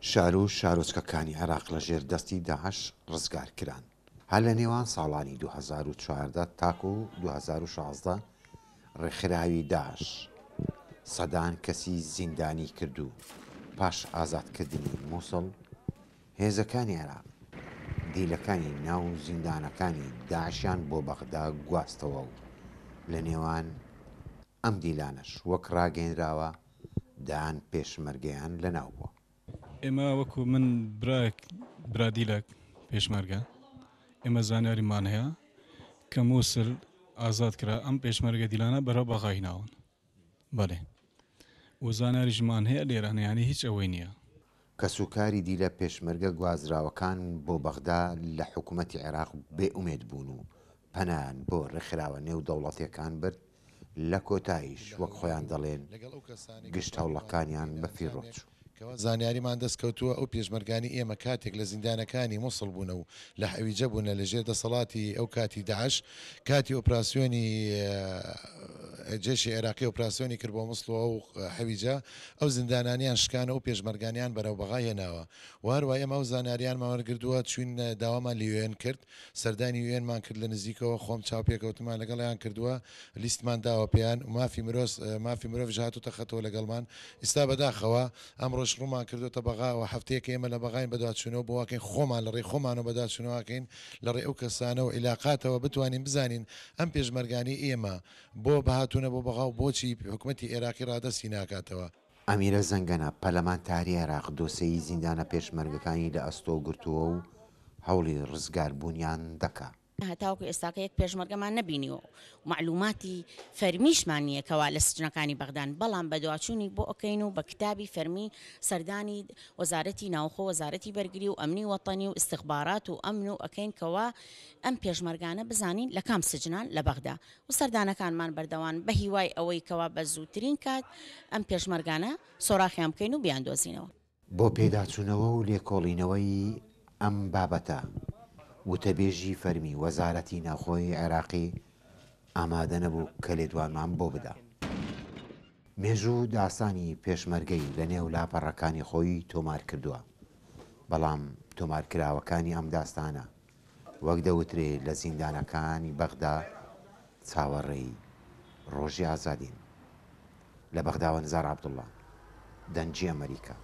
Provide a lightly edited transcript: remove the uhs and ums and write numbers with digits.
شار و شارۆچکەکانی عێراق لە ژێر دەستی داعش ڕزگار کران. هەر لە نێوان ساڵانی 2014 تاکو و 2016 ڕێکخراوی داعش سەدان کەسی زیندانی کردو. پاش ئازادکردنی مووسڵ هێزەکانی عێراق دیلەکانی ناو زیندانەکانی داعشیان بۆ بەغدا گواستەوە و لە نێوان ئەم دیلانەش وەک ڕاگەیەنراوە دان پێشمەرگەیان لەناو بووە. ئێمە وەکو من برادیلک پێشمەرگە ئێمە زانیاریمان هەیە کە مووسڵ ئازاد کرا ئەم پێشمەرگە دیلانە بەرەو بەغای ناون. بەڵێ و زانیاریشمان هەیە لێرانەیانی هیچ ئەوەی نییە. کەسوکاری دیلە پێشمەرگە گوازراوەکان بۆ بەغدا لە حکوومەتی عێراق بێ ئومێد بوون و پەنان بۆ ڕێکخراوە نێو دەوڵەتیەکان برد. لە کۆتاییش وەک خۆیان دەڵێن گشت هەوڵەکانیان بە فیڕۆچوو. زانیاریمان دەستکەوتووە ئەو پێشمەرگانی ئێمە کاتێک لە زیندانەکانی مووسڵ بوونە و لە حەویجە بوونە لە ژێر دەسەڵاتی ئەو کاتی داعش کاتی ئۆپراسیۆنی جێشی عێراقی ئۆپراسیۆنی کرد بۆ مووسڵەوە و حەویجە ئەو زیندانانیان شکانە و پێشمەرگانیان بەرەو بەغای هێناوە. وهروە ئێمە ئەو زانیاریانمان وەرگردووە چوین داوامان لە UN کرد، سەردانی UN-مان کرد لە نزیکەوە، خۆم چاوپێکەوتمان لەگەڵیان کردووە، لیستمان داوە پێیان و مافی مرۆڤ هاتوتە خەتەوە لەگەڵمان. ئێستا بەداخەوە ئەمڕۆژ ڕوومان کردوتە بەغاوە هەفتەیەکە ئێمە لە بەغاین بەدواتچوونەوە بۆواکەین خۆمان لە ڕێی خۆمانەوە بەداچوونەوەکەین لە ڕێ ئەو کەسانە و عیلاقاتەوە بتوانین بزانین ئەم پێشمەرگانی ئێمە بۆ بەهاتوونە بۆ بەغاو بۆچی حکوومەتی عێراقی ڕادەستی ناکاتەوە. ئەمیرە زەنگەنە پەرلەمانتاری عێراق دۆسەی زیندانە پێشمەرگەکانی لە ئەستۆ گرتووە و هەوڵی ڕزگاربوونیان دەکات. هەتاوکو ئێستاکە یەک پێشمەرگەمان نەبینیەوە و معلوماتی فەرمیشمان نییە کەوا لە سجنەکانی بەغدان، بەڵام بە دواچوونی بۆ ئۆکەین و بە کتابی فەرمی سەردانی وەزارەتی ناوخۆ، وەزارەتی بەرگری و ئەمنی وەتەنی و استخبارات و ئەمن و ئەکەین کەوا ئەم پێشمەرگانە بزانین لە کام سجنان لە بەغدا و سەردانەکانمان بەردەوان بە هیوای ئەوەی کەوا بە زووترین کات ئەم پێشمەرگانە سۆراخیان بکەین و بیاندۆزینەوە. بۆ پێداچوونەوە و لێکۆڵینەوەی ئەم بابەتە وتەبێژی فەرمی وەزارەتی ناوخۆی عێراقی ئامادە نەبوو کە لێدوانمان بۆ بدە. مێژوو داسانی پێشمەرگەی لە نێو لاپەڕەکانی خۆی تۆمار کردووە، بەڵام تۆمارکراوەکانی ئەم داستانە وەک دەوترێ لە زیندانەکانی بەغدا چاوەڕێی ڕۆژی ئازادین. لە بەغداوە نزار عەبدوڵڵا، دەنگی ئەمریکا.